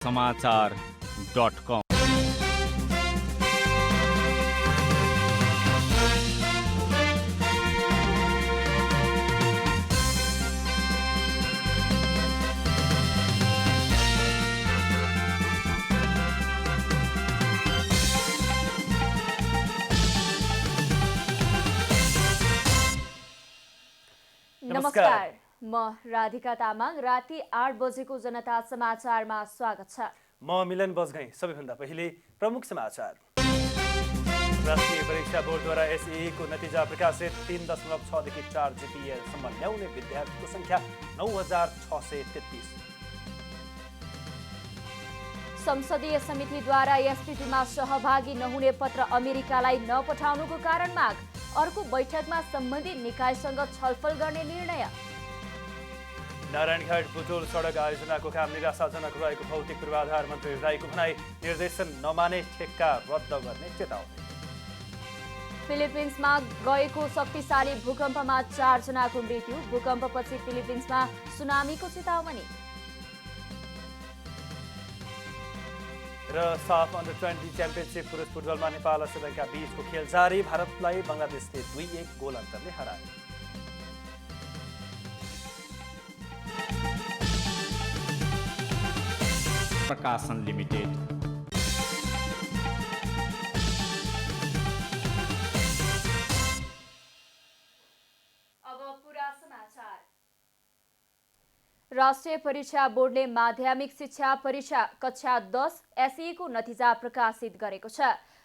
समाचार.com। नमस्कार, म राधिका तामाङ। राति 8 बजेको जनता समाचारमा स्वागत छ। म मिलन बजगाई। सबैभन्दा पहिले प्रमुख समाचार। राष्ट्रिय परीक्षा बोर्डद्वारा एसईई को नतिजा प्रकाशित। 3.6 देखि 4 जीपीएसम्म ल्याउने विद्यार्थीको संख्या 9633। संसदीय समितिद्वारा एसपीपीमा सहभागी नहुने पत्र अमेरिकालाई नपठाउनुको कारण माग। अर्को बैठकमा सम्बन्धित निकायसँग छलफल गर्ने निर्णय। नारायणघाट बुटोल सडक आयोजनाको काम निराशाजनक रहेको भौतिक पूर्वाधार मन्त्री राईको भनाई। निर्देशन नमाने ठेक्का रद्द गर्ने चेतावनी। फिलिपिन्समा गएको शक्तिशाली भूकम्पमा 4 जनाको मृत्यु। भूकम्पपछि फिलिपिन्समा सुनामीको चेतावनी। र साफ अन्डर 20 च्याम्पियनसिप पुरुष फुटबलमा नेपाल र श्रीलङ्का बीचको खेल जारी। भारतलाई बङ्गलादेशले 2-1 गोल अन्तरले हरायो। प्रकाशन लिमिटेड। अब पूरा समाचार। राष्ट्रिय परीक्षा बोर्डले माध्यमिक शिक्षा परीक्षा कक्षा 10 एसई को नतिजा प्रकाशित गरेको छ।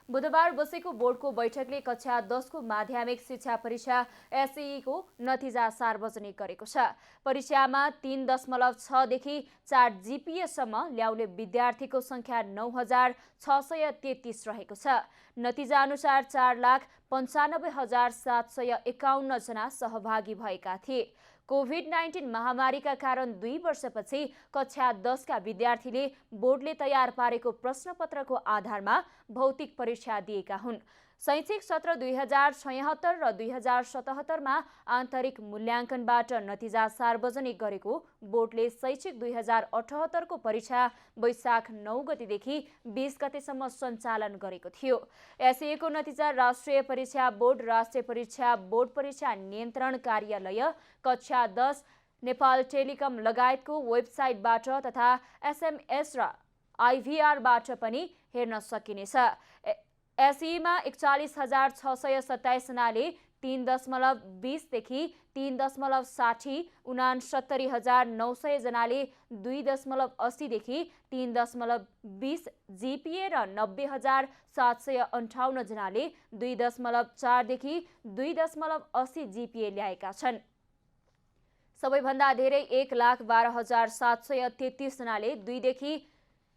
बुधबार बसेको बोर्डको बैठकले कक्षा 10 को माध्यमिक शिक्षा परीक्षा एसई को नतिजा सार्वजनिक गरेको छ। परीक्षामा 3.6 देखि 4 जीपीएसम्म ल्याउने विद्यार्थीको संख्या 9633 रहेको छ। नतिजा अनुसार 4,95,751 जना सहभागी भएका थिए। कोभिड-19 महामारीका कारण 2 वर्षपछि कक्षा 10 का विद्यार्थीले बोर्डले तयार पारेको प्रश्नपत्रको आधारमा भौतिक परीक्षा दिएका हुन्। शैक्षिक सत्र 2076 र 2077 मा आन्तरिक मूल्याङ्कनबाट नतिजा सार्वजनिक गरेको बोर्डले शैक्षिक 2078 को परीक्षा वैशाख 9 गतेदेखि 20 गतेसम्म सञ्चालन गरेको थियो। एसई को नतिजा राष्ट्रिय परीक्षा बोर्ड, राष्ट्रिय परीक्षा बोर्ड परीक्षा नियन्त्रण कार्यालय, कक्षा 10, नेपाल टेलिकम लगायतको वेबसाइटबाट तथा एसएमएस र आइभीआरबाट पनि हेर्न सकिनेछ। एसईमा 41,627 जनाले 3.20 देखि 3.60, 69,900 जनाले 2.80 देखि 3.20 जीपीए र 90,758 जनाले 2.4 देखि 2.80 जीपीए ल्याएका छन्। सबैभन्दा धेरै 1,12,733 जनाले 2 देखि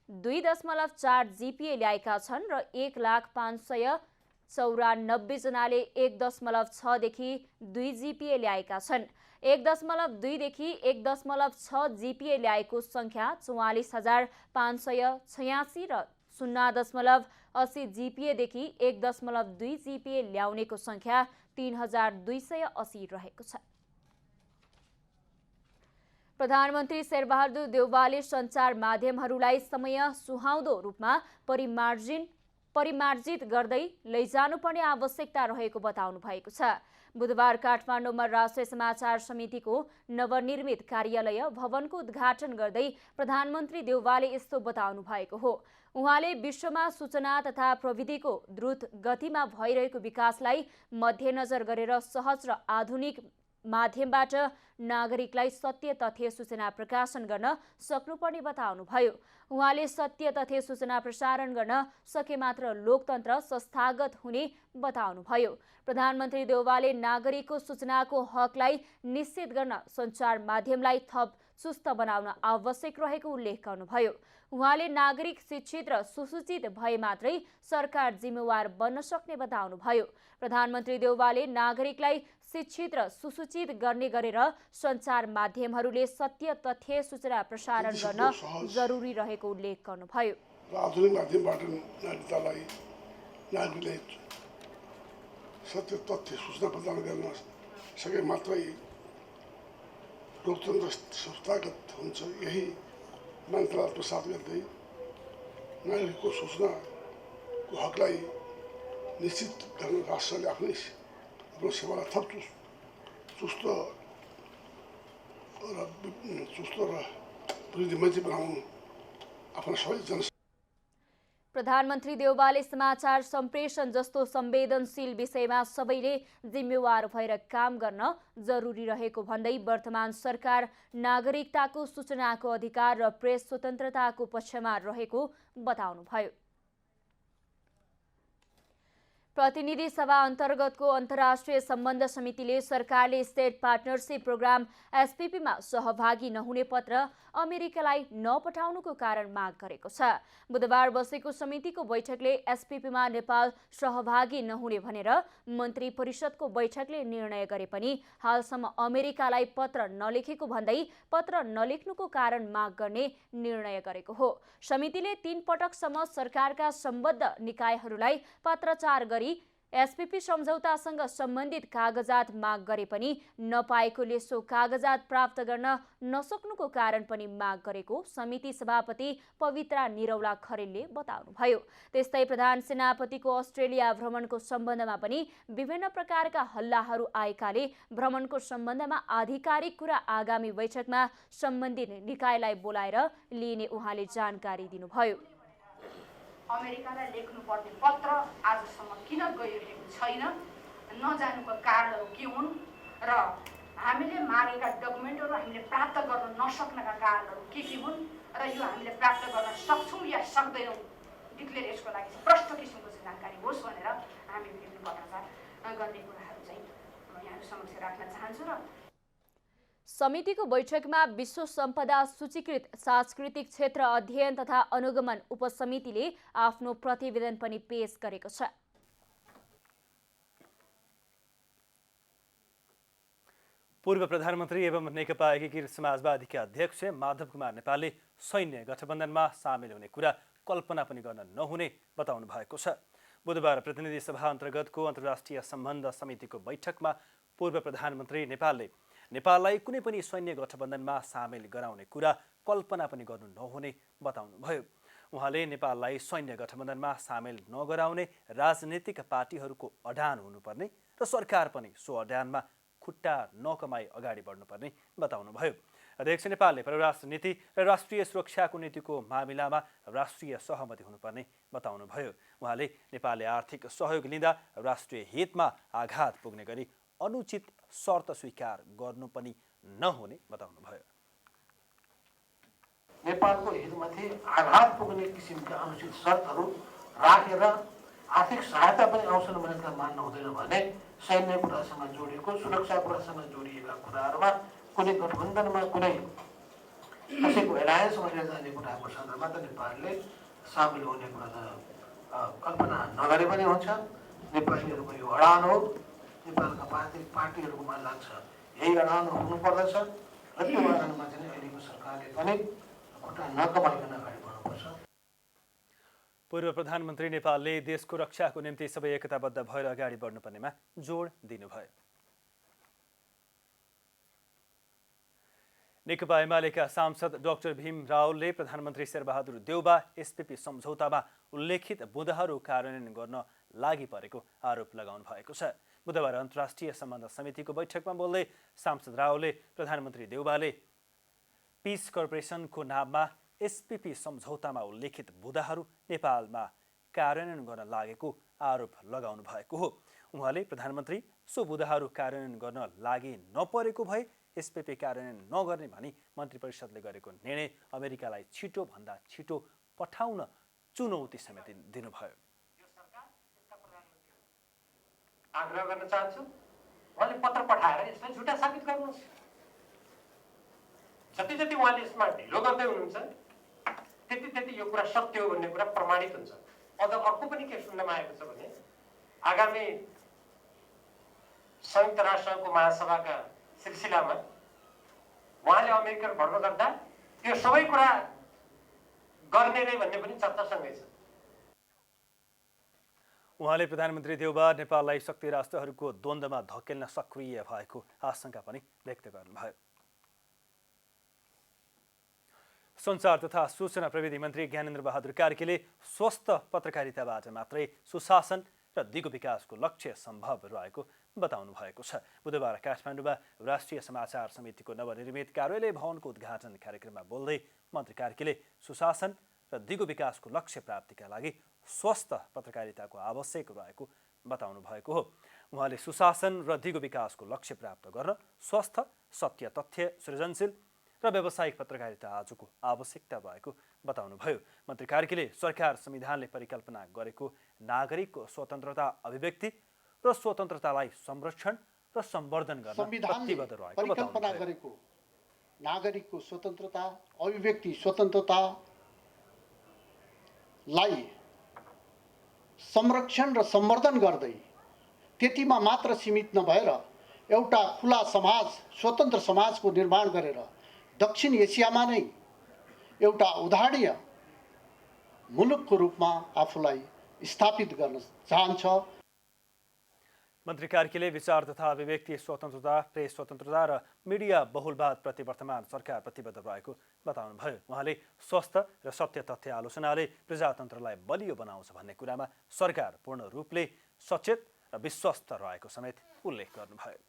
2.4 जीपीए ल्याएका छन् र 1,05,94 जनाले 1.6 देखि 2 जीपीए ल्याएका छन्। 1.2 देखि 1.6 जीपीए ल्याएको संख्या 44,586 र 0.80 जीपीए देखि 1.2 जीपीए ल्याउनेको संख्या 3,280 रहेको छ। प्रधानमन्त्री शेरबहादुर देउवाले सञ्चार माध्यमहरूलाई समय सुहाउँदो रूपमा परिमार्जित गर्दै लैजानुपर्ने आवश्यकता रहेको बताउनु भएको छ। बुधबार काठमाडौँमा राष्ट्रिय समाचार समितिको नवनिर्मित कार्यालय भवनको उद्घाटन गर्दै प्रधानमन्त्री देउवाले यस्तो बताउनु भएको हो। उहाँले विश्वमा सूचना तथा प्रविधिको द्रुत गतिमा भइरहेको विकासलाई मध्यनजर गरेर सहज र आधुनिक माध्यमबाट नागरिकलाई सत्य तथ्य सूचना प्रकाशन गर्न सक्नुपर्ने बताउनुभयो। उहाँले सत्य तथ्य सूचना प्रसारण गर्न सके मात्र लोकतन्त्र संस्थागत हुने बताउनुभयो। प्रधानमन्त्री देउवाले नागरिकको सूचनाको हकलाई निश्चित गर्न सञ्चार माध्यमलाई थप सुस्त बनाउन आवश्यक रहेको उल्लेख गर्नुभयो। उहाँले नागरिक शिक्षित र सुसूचित भए मात्रै सरकार जिम्मेवार बन्न सक्ने बताउनुभयो। प्रधानमन्त्री देउवाले नागरिकलाई शिक्षित र सुसूचित गर्ने गरेर सञ्चार माध्यमहरूले सत्य तथ्य सूचना प्रसारण गर्न जरुरी रहेको उल्लेख गर्नुभयो। आधुनिक माध्यमबाट नागरिकले सत्य तथ्य सूचना प्रदान गर्न सके मात्रै लोकतन्त्र संस्थागत हुन्छ। यही मन्त्रको साथ गर्दै नागरिकको सूचनाको हकलाई निश्चित गर्न राष्ट्रले आफ्नो सेवालाई थप चुस्त र वृद्धिमय बनाउनु आफ्ना सबै जन। प्रधानमन्त्री देउवाले समाचार सम्प्रेषण जस्तो संवेदनशील विषयमा सबैले जिम्मेवार भएर काम गर्न जरुरी रहेको भन्दै वर्तमान सरकार नागरिकताको सूचनाको अधिकार र प्रेस स्वतन्त्रताको पक्षमा रहेको बताउनुभयो। प्रतिनिधि सभा अन्तर्गतको अन्तर्राष्ट्रिय सम्बन्ध समितिले सरकारले स्टेट पार्टनरशिप प्रोग्राम एसपीपीमा सहभागी नहुने पत्र अमेरिकालाई नपठाउनुको कारण माग गरेको छ। बुधबार बसेको समितिको बैठकले एसपीपीमा नेपाल सहभागी नहुने भनेर मन्त्री परिषदको बैठकले निर्णय गरे पनि हालसम्म अमेरिकालाई पत्र नलेखेको भन्दै पत्र नलेख्नुको कारण माग गर्ने निर्णय गरेको हो। समितिले 3 पटकसम्म सरकारका सम्बद्ध निकायहरूलाई पत्राचार गरी एसपीपी सम्झौतासँग सम्बन्धित कागजात माग गरे पनि नपाएकोले सो कागजात प्राप्त गर्न नसक्नुको कारण पनि माग गरेको समिति सभापति पवित्रा निरौला खरेलले बताउनुभयो। त्यस्तै प्रधान सेनापतिको अस्ट्रेलिया भ्रमणको सम्बन्धमा पनि विभिन्न प्रकारका हल्लाहरू आएकाले भ्रमणको सम्बन्धमा आधिकारिक कुरा आगामी बैठकमा सम्बन्धित निकायलाई बोलाएर लिइने उहाँले जानकारी दिनुभयो। अमेरिकालाई लेख्नु पर्ने पत्र आजसम्म किन गइरहेको छैन, नजानुको कारणहरू के हुन् र हामीले मागेका डकुमेन्टहरू हामीले प्राप्त गर्न नसक्नका कारणहरू के हुन् र यो हामीले प्राप्त गर्न सक्छौँ या सक्दैनौँ डिक्लेरेसनको लागि प्रष्ट किसिमको जानकारी होस् भनेर हामी विभिन्न पत्रचार गर्ने कुराहरू चाहिँ यहाँहरू समक्ष राख्न चाहन्छु। र समितिको बैठकमा विश्व सम्पदा सूचीकृत सांस्कृतिक क्षेत्र अध्ययन तथा अनुगमन उपसमितिले आफ्नो प्रतिवेदन पनि पेश गरेको छ। पूर्व प्रधानमन्त्री एवं नेकपा एकीकृत समाजवादीका अध्यक्ष माधव कुमार नेपालले सैन्य गठबन्धनमा सामेल हुने कुरा कल्पना पनि गर्न नहुने बताउनु भएको छ। बुधबार प्रतिनिधि सभा अन्तर्गतको अन्तर्राष्ट्रिय सम्बन्ध समितिको बैठकमा पूर्व प्रधानमन्त्री नेपाललाई कुनै पनि सैन्य गठबन्धनमा सामेल गराउने कुरा कल्पना पनि गर्नु नहुने बताउनुभयो। उहाँले नेपाललाई सैन्य गठबन्धनमा सामेल नगराउने राजनीतिक पार्टीहरूको अडान हुनुपर्ने र सरकार पनि सो अडानमा खुट्टा नकमाई अगाडि बढ्नुपर्ने बताउनुभयो। अध्यक्ष नेपालले परराष्ट्र नीति र राष्ट्रिय सुरक्षाको नीतिको मामिलामा राष्ट्रिय सहमति हुनुपर्ने बताउनुभयो। उहाँले नेपालले आर्थिक सहयोग लिँदा राष्ट्रिय हितमा आघात पुग्ने गरी अनुचित शर्त स्वीकार गर्नु पनि नहुने बताउनुभयो। नेपालको हितमाथि आघात पुग्ने किसिमका अनुचित शर्तहरू राखेर आर्थिक सहायता पनि आउँछन् भनेर मान्न हुँदैन भने सैन्य कुरासँग जोडिएको सुरक्षा कुरासँग जोडिएका कुराहरूमा कुनै गठबन्धनमा कुनै कसैको एलायन्समा लिएर जाने कुराको सन्दर्भमा त नेपालले सामेल हुने कुरा त कल्पना नगरे पनि हुन्छ। नेपालीहरूको यो अडान हो, नेपालका पार्टीहरूकोमा लाग्छ यही अडान हुनुपर्दछ र त्यो अडानमा चाहिँ अहिलेको सरकारले पनि खुट्टा नकमाइकन अगाडि बढ्नुपर्छ। पूर्व प्रधानमन्त्री नेपालले देशको रक्षाको निम्ति सबै एकताबद्ध भएर अगाडि बढ्नुपर्नेमा जोड दिनुभयो। नेकपा एमालेका सांसद डाक्टर भीम रावलले प्रधानमन्त्री शेरबहादुर देउबा एसपीपी सम्झौतामा उल्लेखित बुँदाहरू कार्यान्वयन गर्न लागि परेको आरोप लगाउनु भएको छ। बुधबार अन्तर्राष्ट्रिय सम्बन्ध समितिको बैठकमा बोल्दै सांसद रावलले प्रधानमन्त्री देउबाले पिस कर्पोरेसनको नाममा एसपीपी सम्झौतामा उल्लेखित बुँदाहरू नेपालमा कार्यान्वयन गर्न लागेको आरोप लगाउनु भएको हो। उहाँले प्रधानमन्त्री सो बुँदाहरू कार्यान्वयन गर्न लागि नपरेको भए एसपीपी कार्यान्वयन नगर्ने भनी मन्त्री परिषदले गरेको निर्णय अमेरिकालाई छिटो भन्दा छिटो पठाउन चुनौती समेत दिनुभयो। आग्रह गर्न चाहन्छु उहाँले पत्र पठाएर यसलाई झुटा साबित गर्नुहोस्। जति जति उहाँले यसमा ढिलो गर्दै हुनुहुन्छ त्यति यो कुरा सत्य हो भन्ने कुरा प्रमाणित हुन्छ। अझ अर्को पनि के सुन्नमा आएको छ भने आगामी संयुक्त राष्ट्रको महासभाका सिलसिलामा उहाँले अमेरिका भ्रमण गर्दा त्यो सबै कुरा गर्ने नै भन्ने पनि चर्चासँगै छ। उहाँले प्रधानमन्त्री देउबा नेपाललाई शक्ति राष्ट्रहरूको द्वन्द्वमा धकेल्न सक्रिय भएको आशंका पनि व्यक्त गर्नुभयो। सञ्चार तथा सूचना प्रविधि मन्त्री ज्ञानेन्द्र बहादुर कार्कीले स्वस्थ पत्रकारिताबाट मात्रै सुशासन र दिगो विकासको लक्ष्य सम्भव रहेको बताउनु भएको छ। बुधबार काठमाडौँमा राष्ट्रिय समाचार समितिको नवनिर्मित कार्यालय भवनको उद्घाटन कार्यक्रममा बोल्दै मन्त्री कार्कीले सुशासन र दिगो विकासको लक्ष्य प्राप्तिका लागि स्वस्थ पत्रकारिताको आवश्यक रहेको बताउनु भएको हो। उहाँले सुशासन र दिगो विकासको लक्ष्य प्राप्त गर्न स्वस्थ, सत्य, तथ्य, सृजनशील र व्यावसायिक पत्रकारिता आजको आवश्यकता रहेको बताउनुभयो। मन्त्री कार्कीले सरकार संविधानले परिकल्पना गरेको नागरिकको स्वतन्त्रता, अभिव्यक्ति र स्वतन्त्रतालाई संरक्षण र सम्वर्धन गर्न प्रतिबद्ध रहेको परिकल्पना गरेको नागरिकको स्वतन्त्रता, अभिव्यक्ति स्वतन्त्रतालाई संरक्षण र सम्वर्धन गर्दै त्यतिमा मात्र सीमित नभएर एउटा खुला समाज, स्वतन्त्र समाजको निर्माण गरेर दक्षिण एसियामा नै एउटा उदाहरणीय मुलुकको रूपमा आफूलाई स्थापित गर्न चाहन्छ। मन्त्री कार्कीले विचार तथा अभिव्यक्ति स्वतन्त्रता, प्रेस स्वतन्त्रता र मिडिया बहुलवादप्रति वर्तमान सरकार प्रतिबद्ध रहेको बताउनुभयो। उहाँले स्वस्थ र सत्य तथ्य आलोचनाले प्रजातन्त्रलाई बलियो बनाउँछ भन्ने कुरामा सरकार पूर्ण रूपले सचेत र विश्वस्त रहेको समेत उल्लेख गर्नुभयो।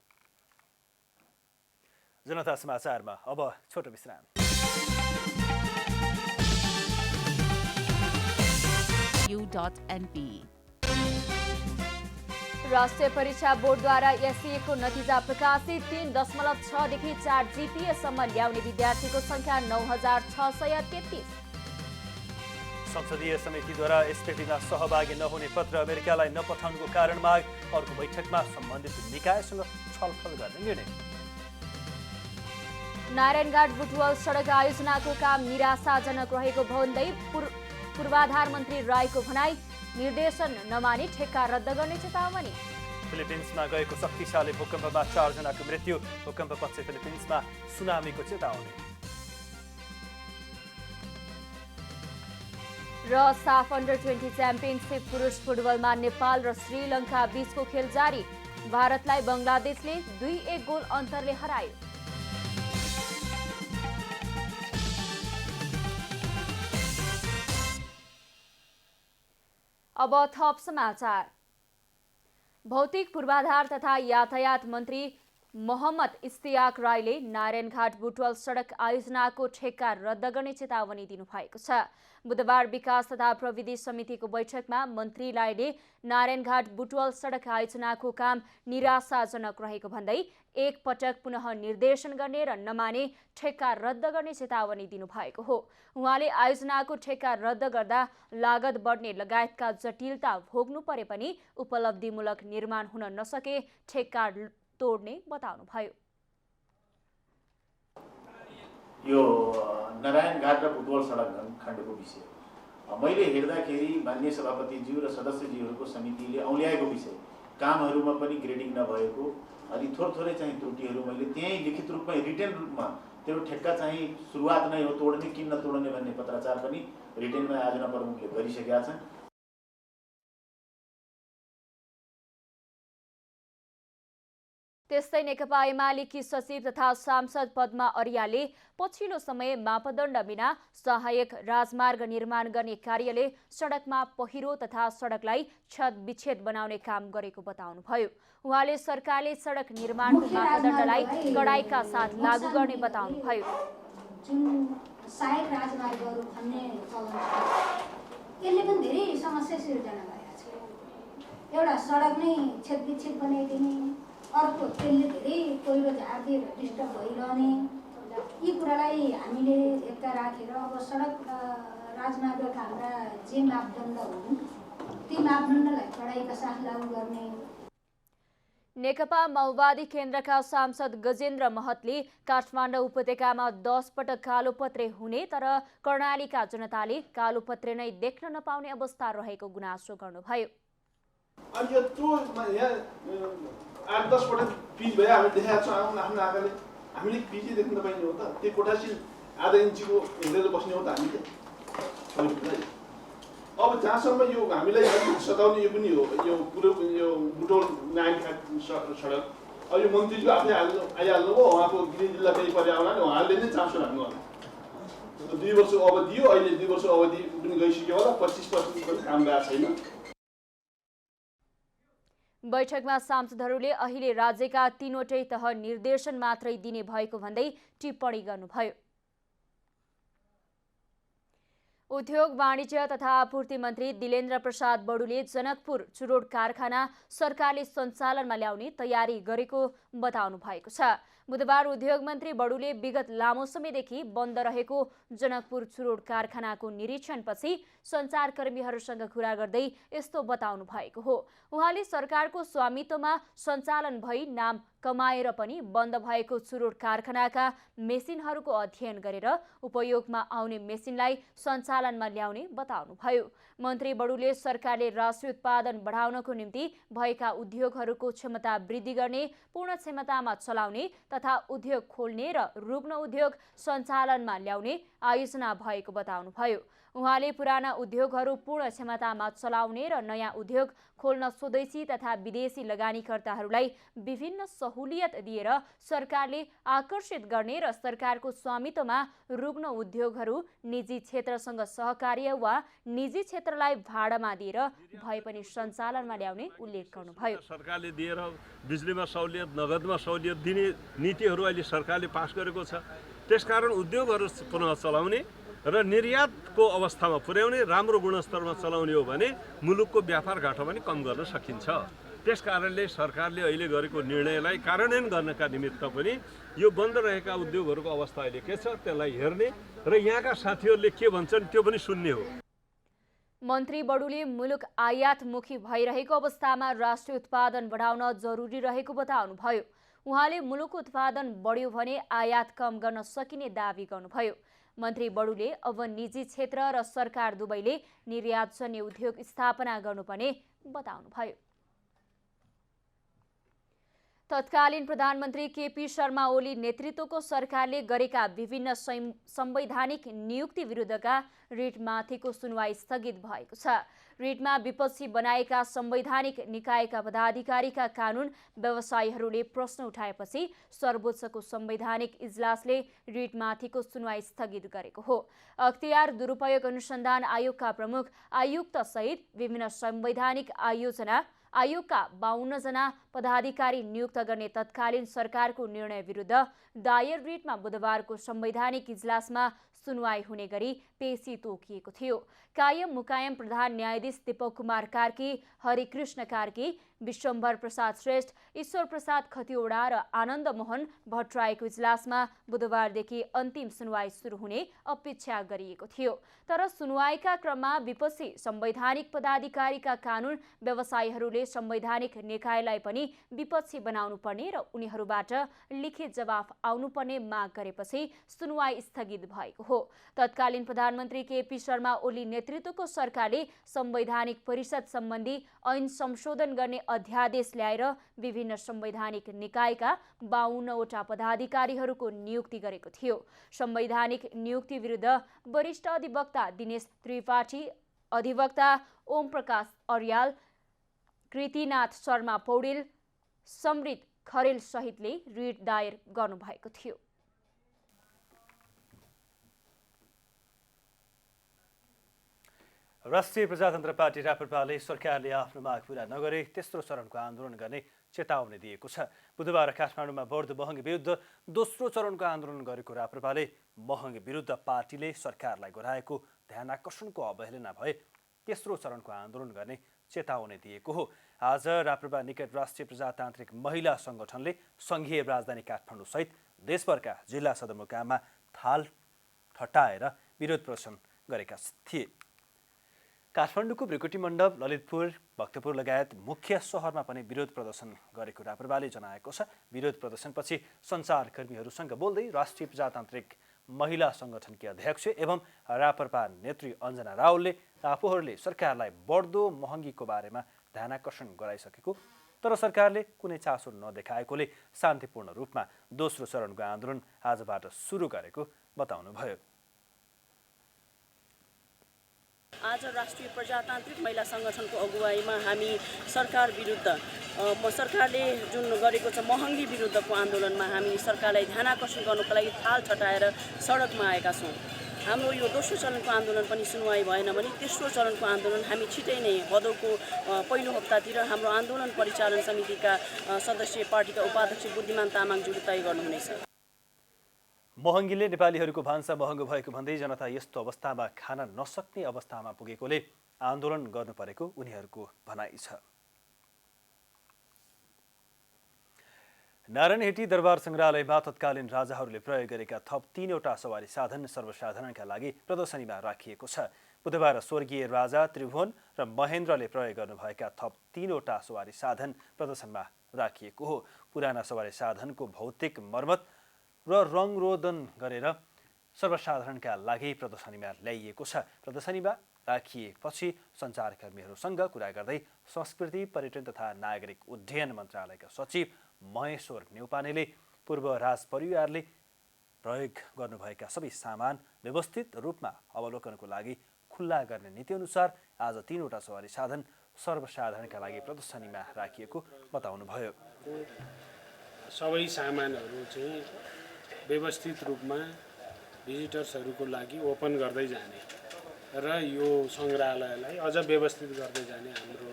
जनता समाचारमा अब छोटो विश्राम। राष्ट्रिय परीक्षा बोर्डद्वारा एसईको नतिजा प्रकाशित 3.6 देखि 4 जीपीए सम्म ल्याउने विद्यार्थीको संख्या 9633। संसदीय समितिद्वारा एसपेटीमा सहभागी नहुने पत्र अमेरिकालाई नपठाउनुको कारण माग, अर्को बैठकमा सम्बन्धित निकायसँग छलफल गर्ने निर्णय। नारायणघाट बुटवल सडक आयोजनाको काम निराशाजनक रहेको भन्दै पूर्वाधार मन्त्री राईको भनाई, निर्देशन नमानी ठेक्का रद्द गर्ने चेतावनी। फिलिपिन्समा गएको शक्तिशाली भूकम्पमा 4 जनाको मृत्यु, भूकम्पपछि फिलिपिन्समा सुनामीको चेतावनी। र साफ अन्डर-20 च्याम्पियनसिप पुरुष फुटबलमा नेपाल र श्रीलङ्का बीचको खेल जारी, भारतलाई बङ्गलादेशले 2-1 गोल अन्तरले हरायो। अब थप समाचार। भौतिक पूर्वाधार तथा यातायात मन्त्री मोहम्मद इस्तियाक राईले नारायणघाट बुटवल सडक आयोजनाको ठेक्का रद्द गर्ने चेतावनी दिनुभएको छ। बुधबार विकास तथा प्रविधि समितिको बैठकमा मन्त्री राईले नारायणघाट बुटवल सडक आयोजनाको काम निराशाजनक रहेको भन्दै एक पटक पुनः निर्देशन गर्ने र नमाने ठेक्का रद्द गर्ने चेतावनी दिनुभएको हो। उहाँले आयोजनाको ठेक्का रद्द गर्दा लागत बढ्ने लगायतका जटिलता भोग्नु परे पनि उपलब्धिमूलक निर्माण हुन नसके ठेक्का तोड्ने बताउनुभयो। यो नारायणघाट र बुटवल सडक खण्डको विषय मैले हेर्दाखेरि माननीय सभापतिज्यू र सदस्यज्यूहरूको समितिले औल्याएको विषय, कामहरूमा पनि ग्रेडिङ नभएको, अनि थोरै चाहिँ त्रुटिहरू मैले त्यही लिखित रूपमा, रिटेन रूपमा त्यो ठेक्का चाहिँ सुरुवात नै हो, तोड्ने कि नतोड्ने भन्ने पत्राचार पनि रिटेनमा आयोजना प्रमुखले गरिसकेका छन्। त्यस्तै नेकपा एमालेकी सचिव तथा सांसद पद्मा अर्यालले पछिल्लो समय मापदण्ड बिना सहायक राजमार्ग निर्माण गर्ने कार्यले सडकमा पहिरो तथा सडकलाई क्षतविच्छेद बनाउने काम गरेको बताउनुभयो। उहाँले सरकारले सडक निर्माणको मापदण्डलाई कडाइका साथ लागू गर्ने बताउनुभयो। जुन सहायक राजमार्गहरू खन्ने चलन छ, यसले पनि धेरै समस्या सिर्जना गरेको छ। एउटा सडक नै क्षतविच्छेद बनाइदिने, अर्को त्यसले धेरै पहिरो झार्दै डिस्टर्ब भइरहने, यी कुरालाई हामीले एकता राखेर अब सडक राजमार्गका हाम्रा जे मापदण्ड हुन् ती मापदण्डलाई कडाइका साथ लागू गर्ने। नेकपा माओवादी केन्द्रका सांसद गजेन्द्र महतले काठमाडौँ उपत्यकामा 10 पटक कालोपत्रे हुने तर कर्णालीका जनताले कालोपत्रे नै देख्न नपाउने अवस्था रहेको गुनासो गर्नुभयो। अनि यत्रो यहाँ 8-10 पटक पिच भयो, हामी देखाएको छौँ आफ्नो आँखाले। हामीले पिचै देख्न नपाइने हो त? त्यो कोठासिल आधा इन्चीको हिँडेर बस्ने हो त हामीले? अब जहाँसम्म यो हामीलाई सताउने यो पनि हो, यो पुरो यो बुटवल नारायणघाट सडक। अब यो मन्त्रीज्यू आफै आइहाल्नु भयो, उहाँको गृह जिल्ला त्यही पर्यावरण, उहाँले नै चासो राख्नु होला। 2 वर्षको अवधि हो, अहिले 2 वर्षको अवधि पनि गइसक्यो होला, 25% पनि काम भएको छैन। बैठकमा सांसदहरूले अहिले राज्यका 3वटै तह निर्देशन मात्रै दिने भएको भन्दै टिप्पणी गर्नुभयो। उद्योग वाणिज्य तथा आपूर्ति मन्त्री दिलेन्द्र प्रसाद बडुले जनकपुर चुरोट कारखाना सरकारले सञ्चालनमा ल्याउने तयारी गरेको बताउनु भएको छ। बुधबार उद्योग मन्त्री बडुले विगत लामो समयदेखि बन्द रहेको जनकपुर चुरोट कारखानाको निरीक्षणपछि सञ्चारकर्मीहरूसँग कुरा गर्दै यस्तो बताउनु भएको हो। उहाँले सरकारको स्वामित्वमा सञ्चालन भई नाम कमाएर पनि बन्द भएको चुरोट कारखानाका मेसिनहरूको अध्ययन गरेर उपयोगमा आउने मेसिनलाई सञ्चालनमा ल्याउने बताउनुभयो। मन्त्री बडुले सरकारले राष्ट्रिय उत्पादन बढाउनको निम्ति भएका उद्योगहरूको क्षमता वृद्धि गर्ने, पूर्ण क्षमतामा चलाउने तथा उद्योग खोल्ने र रुग्ण उद्योग सञ्चालनमा ल्याउने आयोजना भएको बताउनुभयो। उहाँले पुराना उद्योगहरू पूर्ण क्षमतामा चलाउने र नयाँ उद्योग खोल्न स्वदेशी तथा विदेशी लगानीकर्ताहरूलाई विभिन्न सहुलियत दिएर सरकारले आकर्षित गर्ने र सरकारको स्वामित्वमा रुग्ण उद्योगहरू निजी क्षेत्रसँग सहकार्य वा निजी क्षेत्रलाई भाडामा दिएर भए पनि सञ्चालनमा ल्याउने उल्लेख गर्नुभयो। सरकारले दिएर बिजुलीमा सहुलियत, नगदमा सहुलियत दिने नीतिहरू अहिले सरकारले पास गरेको छ। त्यसकारण उद्योगहरू पुनः चलाउने र निर्यातको अवस्थामा पुर्याउने, राम्रो गुणस्तरमा चलाउने हो भने मुलुकको व्यापार घाटा पनि कम गर्न सकिन्छ। त्यसकारणले सरकारले अहिले गरेको निर्णयलाई कार्यान्वयन गर्नका निमित्त पनि यो बन्द रहेका उद्योगहरूको अवस्था अहिले के छ त्यसलाई हेर्ने र यहाँका साथीहरूले के भन्छन् त्यो पनि सुन्ने हो। मन्त्री बडुले मुलुक आयातमुखी भइरहेको अवस्थामा राष्ट्रिय उत्पादन बढाउन जरुरी रहेको बताउनुभयो। उहाँले मुलुकको उत्पादन बढ्यो भने आयात कम गर्न सकिने दावी गर्नुभयो। मन्त्री बडुले अब निजी क्षेत्र र सरकार दुवैले निर्यातजन्य उद्योग स्थापना गर्नुपर्ने बताउनुभयो। तत्कालीन प्रधानमन्त्री केपी शर्मा ओली नेतृत्वको सरकारले गरेका विभिन्न संवैधानिक नियुक्ति विरुद्धका रिटमाथिको सुनवाई स्थगित भएको छ। रिटमा विपक्षी बनाएका संवैधानिक निकायका पदाधिकारीका कानुन व्यवसायीहरूले प्रश्न उठाएपछि सर्वोच्चको संवैधानिक इजलासले रिटमाथिको सुनवाई स्थगित गरेको हो। अख्तियार दुरुपयोग अनुसन्धान आयोगका प्रमुख आयुक्त सहित विभिन्न संवैधानिक आयोगका 52 जना पदाधिकारी नियुक्त गर्ने तत्कालीन सरकारको निर्णय विरुद्ध दायर रिटमा बुधबारको संवैधानिक इजलासमा सुनवाई हुने गरी पेशी तोकिएको थियो। कायम मुकायम प्रधान न्यायाधीश दीपक कुमार कार्की, हरिकृष्ण कार्की, विश्वम्भर प्रसाद श्रेष्ठ, ईश्वर प्रसाद खतिवडा र आनन्द मोहन भट्टराईको इजलासमा बुधबारदेखि अन्तिम सुनवाई सुरु हुने अपेक्षा गरिएको थियो। तर सुनवाईका क्रममा विपक्षी संवैधानिक पदाधिकारीका कानुन व्यवसायीहरूले संवैधानिक निकायलाई पनि विपक्षी बनाउनु पर्ने र उनीहरूबाट लिखित जवाफ आउनुपर्ने माग गरेपछि सुनवाई स्थगित भएको हो। तत्कालीन प्रधानमन्त्री केपी शर्मा ओली नेतृत्वको सरकारले संवैधानिक परिषद सम्बन्धी ऐन संशोधन गर्ने अध्यादेश ल्याएर विभिन्न संवैधानिक निकायका 52 वटा पदाधिकारीहरूको नियुक्ति गरेको थियो। संवैधानिक नियुक्ति विरुद्ध वरिष्ठ अधिवक्ता दिनेश त्रिपाठी, अधिवक्ता ओम प्रकाश अर्याल, कृतिनाथ शर्मा पौडेल, समृत खरेल सहितले रिट दायर गर्नुभएको थियो। राष्ट्रिय प्रजातन्त्र पार्टी राप्रपाले सरकारले आफ्नो माग पूरा नगरे तेस्रो चरणको आन्दोलन गर्ने चेतावनी दिएको छ। बुधबार काठमाडौँमा बढ्दो महँगी विरुद्ध दोस्रो चरणको आन्दोलन गरेको राप्रपाले महँगी विरुद्ध पार्टीले सरकारलाई गराएको ध्यानाकर्षणको अवहेलना भए तेस्रो चरणको आन्दोलन गर्ने चेतावनी दिएको हो। आज राप्रपा निकट राष्ट्रिय प्रजातान्त्रिक महिला सङ्गठनले सङ्घीय राजधानी काठमाडौँ सहित देशभरका जिल्ला सदरमुकाममा थाल ठटाएर विरोध प्रदर्शन गरेका थिए। काठमाडौँको ब्रिकुटी मण्डप, ललितपुर, भक्तपुर लगायत मुख्य सहरमा पनि विरोध प्रदर्शन गरेको राप्रपाले जनाएको छ। विरोध प्रदर्शनपछि सञ्चारकर्मीहरूसँग बोल्दै राष्ट्रिय प्रजातान्त्रिक महिला सङ्गठनकी अध्यक्ष एवं राप्रपा नेत्री अञ्जना रावलले आफूहरूले सरकारलाई बढ्दो महँगीको बारेमा ध्यानाकर्षण गराइसकेको तर सरकारले कुनै चासो नदेखाएकोले शान्तिपूर्ण रूपमा दोस्रो चरणको आन्दोलन आजबाट सुरु गरेको बताउनुभयो। आज राष्ट्रिय प्रजातान्त्रिक महिला सङ्गठनको अगुवाईमा हामी सरकार विरुद्ध सरकारले जुन गरेको छ महँगी विरुद्धको आन्दोलनमा हामी सरकारलाई ध्यानाकर्षण गर्नको लागि थाल ठटाएर सडकमा आएका छौँ। हाम्रो यो दोस्रो चरणको आन्दोलन पनि सुनवाई भएन भने तेस्रो चरणको आन्दोलन हामी छिटै नै भदौको पहिलो हप्तातिर हाम्रो आन्दोलन परिचालन समितिका सदस्य पार्टीका उपाध्यक्ष बुद्धिमान तामाङज्यूले तय गर्नुहुनेछ। महँगीले नेपालीहरूको भान्सा महँगो भएको भन्दै जनता यस्तो अवस्थामा खान नसक्ने अवस्थामा पुगेकोले आन्दोलन गर्नु परेको उनीहरूको भनाइ छ। नारायणहिटी दरबार सङ्ग्रहालयमा तत्कालीन राजाहरूले प्रयोग गरेका थप 3वटा सवारी साधन सर्वसाधारणका लागि प्रदर्शनीमा राखिएको छ। बुधबार स्वर्गीय राजा त्रिभुवन र महेन्द्रले प्रयोग गर्नुभएका थप 3वटा सवारी साधन प्रदर्शनमा राखिएको हो। पुराना सवारी साधनको भौतिक मर्मत र रङरोदन गरेर सर्वसाधारणका लागि प्रदर्शनीमा ल्याइएको छ। प्रदर्शनीमा राखिएपछि सञ्चारकर्मीहरूसँग कुरा गर्दै संस्कृति पर्यटन तथा नागरिक उड्डयन मन्त्रालयका सचिव महेश्वर न्यौपानेले पूर्व राजपरिवारले प्रयोग गर्नुभएका सबै सामान व्यवस्थित रूपमा अवलोकनको लागि खुल्ला गर्ने नीतिअनुसार आज 3वटा सवारी साधन सर्वसाधारणका लागि प्रदर्शनीमा राखिएको बताउनुभयो। सबै सामानहरू चाहिँ व्यवस्थित रूपमा भिजिटर्सहरूको लागि ओपन गर्दै जाने र यो सङ्ग्रहालयलाई अझ व्यवस्थित गर्दै जाने हाम्रो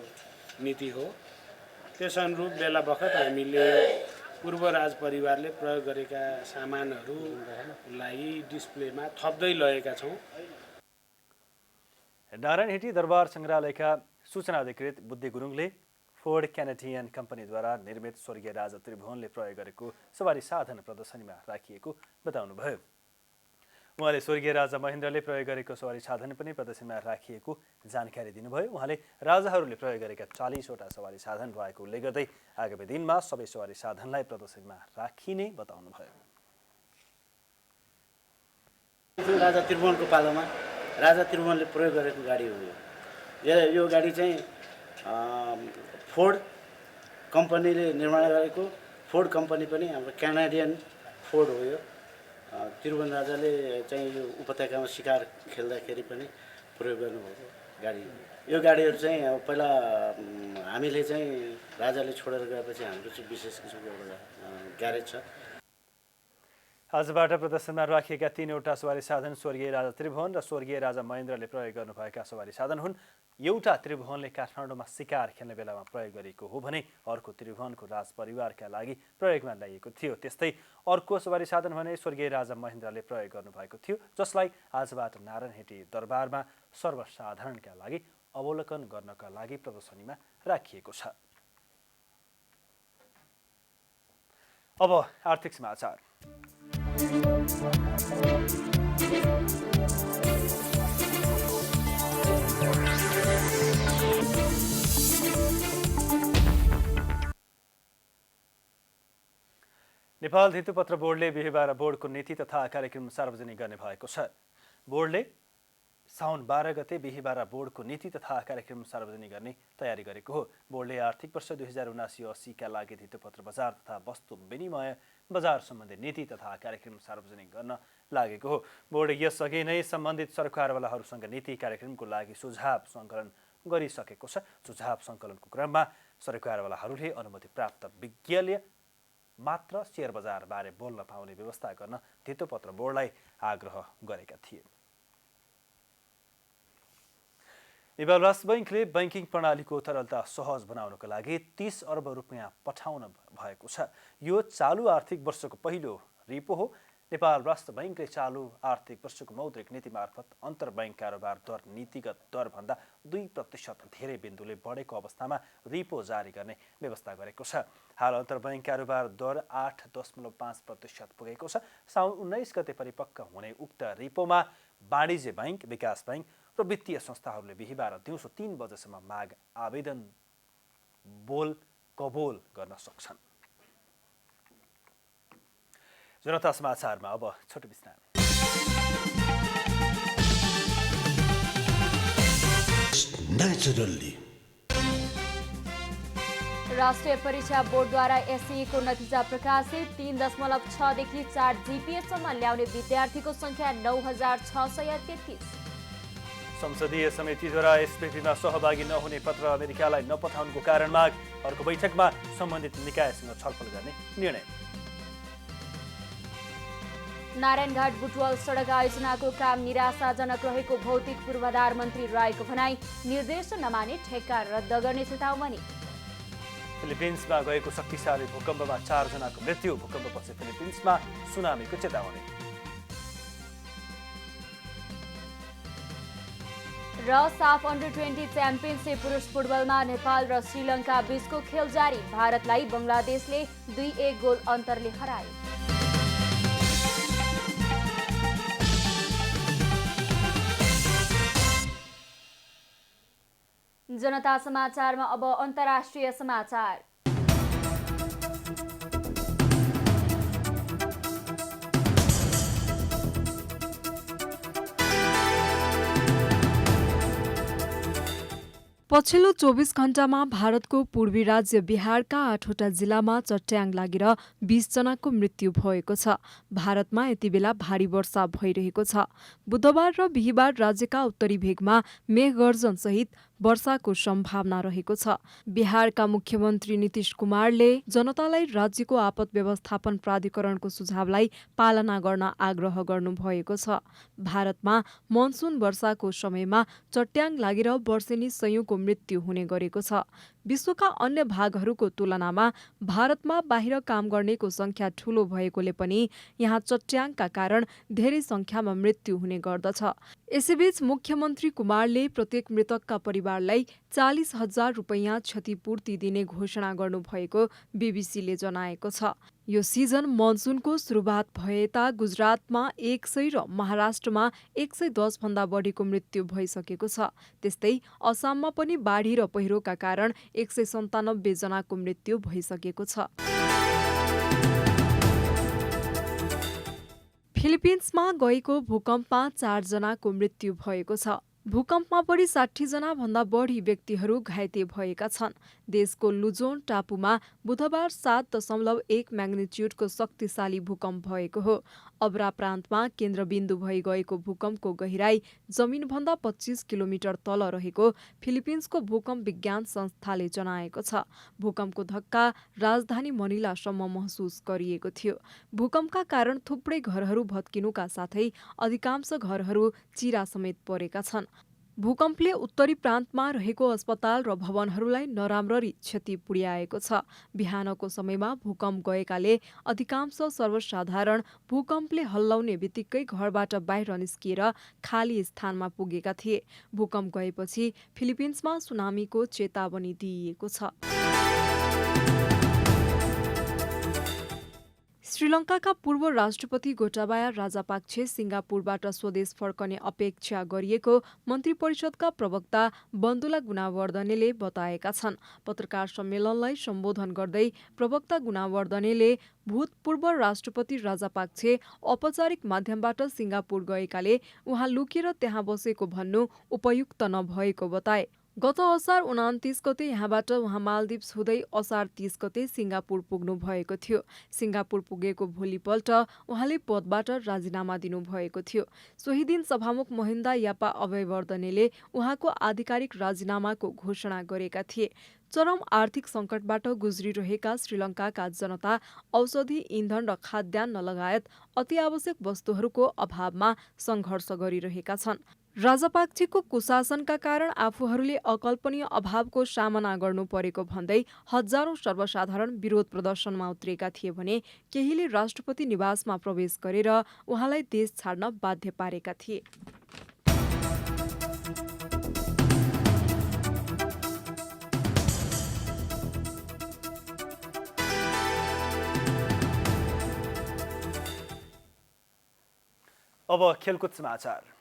नीति हो। त्यस अनुरूप बेला बखत हामीले पूर्व राजपरिवारले प्रयोग गरेका सामानहरूलाई डिस्प्लेमा थप्दै लगेका छौँ। नारायणहिटी दरबार सङ्ग्रहालयका सूचना अधिकृत बुद्धि गुरुङले फोर्ड क्यानेडियन कम्पनीद्वारा निर्मित स्वर्गीय राजा त्रिभुवनले प्रयोग गरेको सवारी साधन प्रदर्शनीमा राखिएको बताउनुभयो। उहाँले स्वर्गीय राजा महेन्द्रले प्रयोग गरेको सवारी साधन पनि प्रदर्शनीमा राखिएको जानकारी दिनुभयो। उहाँले राजाहरूले प्रयोग गरेका 40वटा सवारी साधन रहेको उल्लेख गर्दै आगामी दिनमा सबै सवारी साधनलाई प्रदर्शनीमा राखिने बताउनुभयो। राजा त्रिभुवनको पालोमा राजा त्रिभुवनले प्रयोग गरेको गाडी हो यो गाडी चाहिँ फोर्ड कम्पनीले निर्माण गरेको। फोर्ड कम्पनी पनि हाम्रो क्यानाडियन फोर्ड हो। यो त्रिभुवन राजाले चाहिँ यो उपत्यकामा शिकार खेल्दाखेरि पनि प्रयोग गर्नुभएको गाडी। यो गाडीहरू चाहिँ पहिला हामीले चाहिँ राजाले छोडेर गएपछि हाम्रो चाहिँ विशेष किसिमको एउटा ग्यारेज छ। आजबाट प्रदर्शनमा राखिएका 3वटा सवारी साधन स्वर्गीय राजा त्रिभुवन र स्वर्गीय राजा महेन्द्रले प्रयोग गर्नुभएका सवारी साधन हुन्। एउटा त्रिभुवनले काठमाडौँमा शिकार खेल्ने बेलामा प्रयोग गरिएको हो भने अर्को त्रिभुवनको राजपरिवारका लागि प्रयोगमा ल्याइएको थियो। त्यस्तै अर्को सवारी साधन भने स्वर्गीय राजा महेन्द्रले प्रयोग गर्नुभएको थियो, जसलाई आजबाट नारायणहिटी दरबारमा सर्वसाधारणका लागि अवलोकन गर्नका लागि प्रदर्शनीमा राखिएको छ। अब आर्थिक समाचार। नेपाल धितोपत्र बोर्डले बिहिबार बोर्डको नीति तथा कार्यक्रम सार्वजनिक गर्ने भएको छ। बोर्डले साउन 12 गते बिहिबार बोर्डको नीति तथा कार्यक्रम सार्वजनिक गर्ने तयारी गरेको हो। बोर्डले आर्थिक वर्ष 2079-80 का लागि धितोपत्र बजार तथा वस्तु विनिमय बजार सम्बन्धी नीति तथा कार्यक्रम सार्वजनिक गर्न लागेको हो। बोर्ड यसअघि नै सम्बन्धित सरकारवालाहरूसँग नीति कार्यक्रमको लागि सुझाव सङ्कलन गरिसकेको छ। सुझाव सङ्कलनको क्रममा सरकारवालाहरूले अनुमति प्राप्त विज्ञले मात्र शेयर बजार बारे बोल्न पाउने व्यवस्था गर्न धितोपत्र बोर्डलाई आग्रह गरेका थिए। नेपाल राष्ट्र बैंकले बैंकिङ प्रणालीको तरलता सहज बनाउनको लागि 30 अर्ब रुपियाँ पठाउन भएको छ। यो चालु आर्थिक वर्षको पहिलो रिपो हो। नेपाल राष्ट्र बैंकले चालु आर्थिक वर्षको मौद्रिक नीति मार्फत अन्तर्बैङ्क कारोबार दर नीतिगत दरभन्दा 2% धेरै बिन्दुले बढेको अवस्थामा रिपो जारी गर्ने व्यवस्था गरेको छ। हाल अन्तर्बैङ्क कारोबार दर 8.5% पुगेको छ। साउन 19 गते परिपक्व हुने उक्त रिपोमा वाणिज्य बैंक, विकास बैंक र वित्तीय संस्थाहरूले बिहिबार दिउँसो 3 बजेसम्म माग आवेदन कबोल गर्न सक्छन्। जनता समाचारमा अब छोटो विश्राम। राष्ट्रिय परीक्षा बोर्डद्वारा एसईको नतिजा प्रकाशित 3.6 देखि 4 जीपीएसम्म ल्याउने विद्यार्थीको संख्या 9633। संसदीय समितिद्वारा एसपीपीमा सहभागी नहुने पत्र अमेरिकालाई नपठाउनुको कारण माग। अर्को बैठकमा सम्बन्धित निकायसँग छलफल गर्ने निर्णय। नारायणघाट बुटवल सडक आयोजनाको काम निराशाजनक रहेको भौतिक पूर्वाधार मन्त्री राईको भनाई, निर्देशन नमाने ठेक्का रद्द गर्ने चेतावनी। फिलिपिन्समा गएको शक्तिशाली भूकम्पमा 4 जनाको मृत्यु, भूकम्पपछि फिलिपिन्समा सुनामीको चेतावनी। र साफ अन्डर 20 च्याम्पियनसिप पुरुष फुटबलमा नेपाल र श्रीलङ्का बीचको खेल जारी, भारतलाई बङ्गलादेशले 2-1 गोल अन्तरले हरायो। जनता समाचारमा अब अन्तर्राष्ट्रिय समाचार। पछिल्लो 24 घण्टामा भारतको पूर्वी राज्य बिहारका 8वटा जिल्लामा चट्याङ लागेर 20 जनाको मृत्यु भएको छ। भारतमा यति बेला भारी वर्षा भइरहेको छ। बुधबार र बिहिबार राज्यका उत्तरी भेगमा मेघगर्जनसहित वर्षाको सम्भावना रहेको छ। बिहारका मुख्यमन्त्री नीतीश कुमारले जनतालाई राज्यको आपद व्यवस्थापन प्राधिकरणको सुझावलाई पालना गर्न आग्रह गर्नुभएको छ। भारतमा मनसुन वर्षाको समयमा चट्याङ लागेर वर्षेनी सयौंको मृत्यु हुने गरेको छ। विश्वका अन्य भागहरूको तुलनामा भारतमा बाहिर काम गर्नेको संख्या ठूलो भएकोले पनि यहाँ चट्याङका कारण धेरै संख्यामा मृत्यु हुने गर्दछ। यसैबीच मुख्यमन्त्री कुमारले प्रत्येक मृतकका परिवारलाई 40,000 रुपैयाँ क्षतिपूर्ति दिने घोषणा गर्नुभएको बीबीसीले जनाएको छ। यो सिजन मनसुनको सुरुवात भएता गुजरातमा 100 र महाराष्ट्रमा 110 भन्दा बढीको मृत्यु भइसकेको छ। त्यस्तै असममा पनि बाढी र पहिरोका कारण 197 जनाको मृत्यु भइसकेको छ। फिलिपिन्समा गएको भूकम्पमा 4 जनाको मृत्यु भएको छ। भूकम्पमा परि 60 जना भन्दा बढी व्यक्तिहरू घाइते भएका छन्। देशको लुजोन टापुमा बुधबार 7.1 म्याग्निच्युडको शक्तिशाली भूकम्प भएको हो। अब्रा प्रान्तमा केन्द्रबिन्दु भई गएको भूकम्पको गहिराई जमिनभन्दा 25 किलोमिटर तल रहेको फिलिपिन्सको भूकम्प विज्ञान संस्थाले जनाएको छ। भूकम्पको धक्का राजधानी मनिलासम्म महसुस गरिएको थियो। भूकम्पका कारण थुप्रै घरहरू भत्किनुका साथै अधिकांश घरहरू चिरा समेत परेका छन्। भूकम्पले उत्तरी प्रान्तमा रहेको अस्पताल र भवनहरूलाई नराम्ररी क्षति पुर्याएको छ। बिहानको समयमा भूकम्प गएकाले अधिकांश सर्वसाधारण भूकम्पले हल्लाउने बित्तिकै घरबाट बाहिर निस्किएर खाली स्थानमा पुगेका थिए। भूकम्प गएपछि फिलिपिन्समा सुनामीको चेतावनी दिइएको छ। श्रीलङ्काका पूर्व राष्ट्रपति गोटाबाया राजापाक्से सिंगापुरबाट स्वदेश फर्कने अपेक्षा गरिएको मन्त्री परिषदका प्रवक्ता बन्दुला गुणावर्धनेले बताएका छन्। पत्रकार सम्मेलनलाई सम्बोधन गर्दै प्रवक्ता गुणावर्धनेले भूतपूर्व राष्ट्रपति राजापाक्से औपचारिक माध्यमबाट सिंगापुर गएकाले उहाँ लुकेर त्यहाँ बसेको भन्नु उपयुक्त नभएको बताए। गत असार 29 गते यहाँबाट उहाँ मालदिप्स हुँदै असार 30 गते सिंगापुर पुग्नु भएको थियो। सिंगापुर पुगेको भोलिपल्ट उहाँले पदबाट राजीनामा दिनुभएको थियो। सोही दिन सभामुख महिन्दा यापा अभयवर्धनेले उहाँको आधिकारिक राजीनामाको घोषणा गरेका थिए। चरम आर्थिक सङ्कटबाट गुज्रिरहेका श्रीलङ्काका जनता औषधि, इन्धन र खाद्यान्न लगायत अति आवश्यक वस्तुहरूको अभावमा सङ्घर्ष गरिरहेका छन्। राजापाक्सेको कुशासनका कारण आफूहरूले अकल्पनीय अभावको सामना गर्नु परेको भन्दै हजारौं सर्वसाधारण विरोध प्रदर्शनमा उत्रिएका थिए भने केहीले राष्ट्रपति निवासमा प्रवेश गरेर उहाँलाई देश छाड्न बाध्य पारेका थिए। अब खेलकुद समाचार।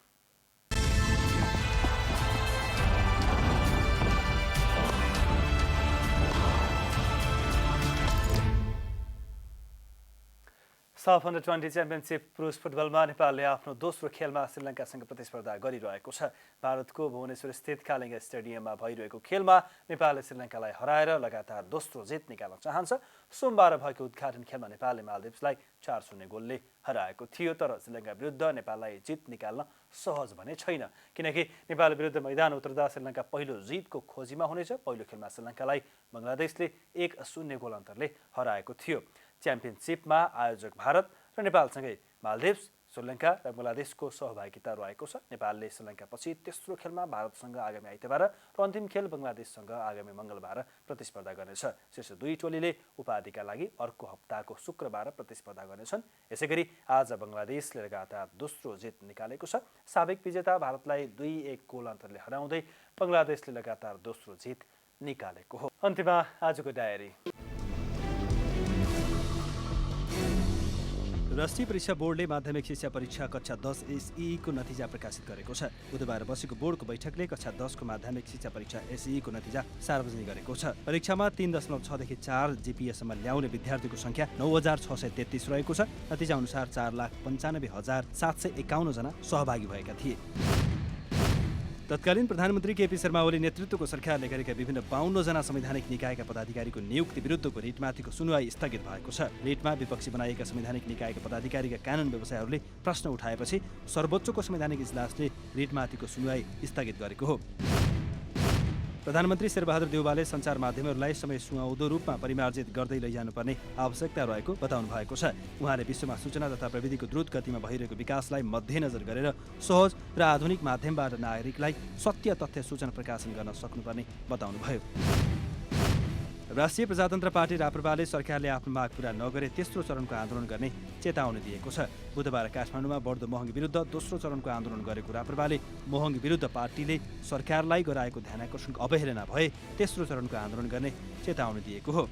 साफ अन्डर 20 च्याम्पियनसिप पुरुष फुटबलमा नेपालले आफ्नो दोस्रो खेलमा श्रीलङ्कासँग प्रतिस्पर्धा गरिरहेको छ। भारतको भुवनेश्वर स्थित कालिङ्गा स्टेडियममा भइरहेको खेलमा नेपालले श्रीलङ्कालाई हराएर लगातार दोस्रो जित निकाल्न चाहन्छ। सोमबार भएको उद्घाटन खेलमा नेपालले मालदिप्सलाई 4-0 गोलले हराएको थियो। तर श्रीलङ्का विरुद्ध नेपाललाई जित निकाल्न सहज भने छैन, किनकि नेपाल विरुद्ध मैदान उत्रदा श्रीलङ्का पहिलो जितको खोजीमा हुनेछ। पहिलो खेलमा श्रीलङ्कालाई बङ्गलादेशले 1-0 गोल अन्तरले हराएको थियो। च्याम्पियनसिपमा आयोजक भारत र नेपालसँगै मालदिभ्स, श्रीलङ्का र बङ्गलादेशको सहभागिता रहेको छ। नेपालले श्रीलङ्कापछि तेस्रो खेलमा भारतसँग आगामी आइतबार र अन्तिम खेल बङ्गलादेशसँग आगामी मङ्गलबार प्रतिस्पर्धा गर्नेछ। शीर्ष 2 टोलीले उपाधिका लागि अर्को हप्ताको शुक्रबार प्रतिस्पर्धा गर्नेछन्। यसैगरी आज बङ्गलादेशले लगातार दोस्रो जित निकालेको छ। साबिक विजेता भारतलाई 2-1 गोल अन्तरले हराउँदै बङ्गलादेशले लगातार दोस्रो जित निकालेको हो। अन्त्यमा आजको डायरी। राष्ट्रिय परीक्षा बोर्डले माध्यमिक शिक्षा परीक्षा कक्षा 10 SEE को नतिजा प्रकाशित गरेको छ। बुधबार बसेको बोर्डको बैठकले कक्षा 10 को माध्यमिक शिक्षा परीक्षा SEE को नतिजा सार्वजनिक गरेको छ। परीक्षामा 3.6 देखि 4 GPA सम्म ल्याउने विद्यार्थीको संख्या 9633 रहेको छ। नतिजा अनुसार 4,95,751 जना सहभागी भएका थिए। तत्कालीन प्रधानमन्त्री केपी शर्मा ओली नेतृत्वको सरकारले गरेका विभिन्न 52 जना संवैधानिक निकायका पदाधिकारीको नियुक्ति विरुद्धको रिटमाथिको सुनवाई स्थगित भएको छ। रिटमा विपक्षी बनाइएका संवैधानिक निकायका पदाधिकारीका कानुन व्यवसायहरूले प्रश्न उठाएपछि सर्वोच्चको संवैधानिक इजलासले रिटमाथिको सुनवाई स्थगित गरेको हो। प्रधानमन्त्री शेरबहादुर देउवाले सञ्चार माध्यमहरूलाई समय सुहाउँदो रूपमा परिमार्जित गर्दै लैजानुपर्ने आवश्यकता रहेको बताउनु भएको छ। उहाँले विश्वमा सूचना तथा प्रविधिको द्रुत गतिमा भइरहेको विकासलाई मध्यनजर गरेर सहज र आधुनिक माध्यमबाट नागरिकलाई सत्य तथ्य सूचना प्रकाशन गर्न सक्नुपर्ने बताउनुभयो। राष्ट्रिय प्रजातन्त्र पार्टी राप्रपाले सरकारले आफ्नो माग पूरा नगरे तेस्रो चरणको आन्दोलन गर्ने चेतावनी दिएको छ। बुधबार काठमाडौँमा बढ्दो महँगी विरुद्ध दोस्रो चरणको आन्दोलन गरेको राप्रपाले महँगी विरुद्ध पार्टीले सरकारलाई गराएको ध्यानाकर्षणको अवहेलना भए तेस्रो चरणको आन्दोलन गर्ने चेतावनी दिएको हो।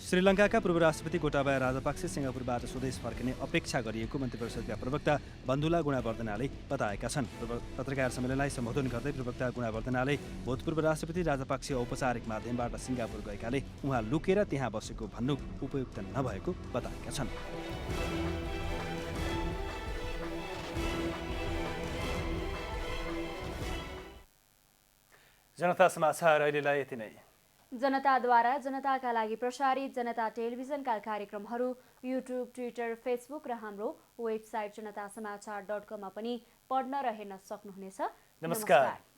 श्रीलङ्काका पूर्व राष्ट्रपति गोटाबाया राजपक्से सिङ्गापुरबाट स्वदेश फर्किने अपेक्षा गरिएको मन्त्रिपरिषदका प्रवक्ता बन्धुला गुणावर्धनाले बताएका छन्। पत्रकार सम्मेलनलाई सम्बोधन गर्दै प्रवक्ता गुणावर्धनाले भूतपूर्व राष्ट्रपति राजपक्से औपचारिक माध्यमबाट सिङ्गापुर गएकाले उहाँ लुकेर त्यहाँ बसेको भन्नु उपयुक्त नभएको बताएका छन्। जनता समाचार अहिलेलाई यति नै। जनताद्वारा जनताका लागि प्रसारित जनता टेलिभिजनका कार्यक्रमहरू युट्युब, ट्विटर, फेसबुक र हाम्रो वेबसाइट जनतासमाचार.com मा पनि पढ्न र हेर्न सक्नुहुनेछ। नमस्कार।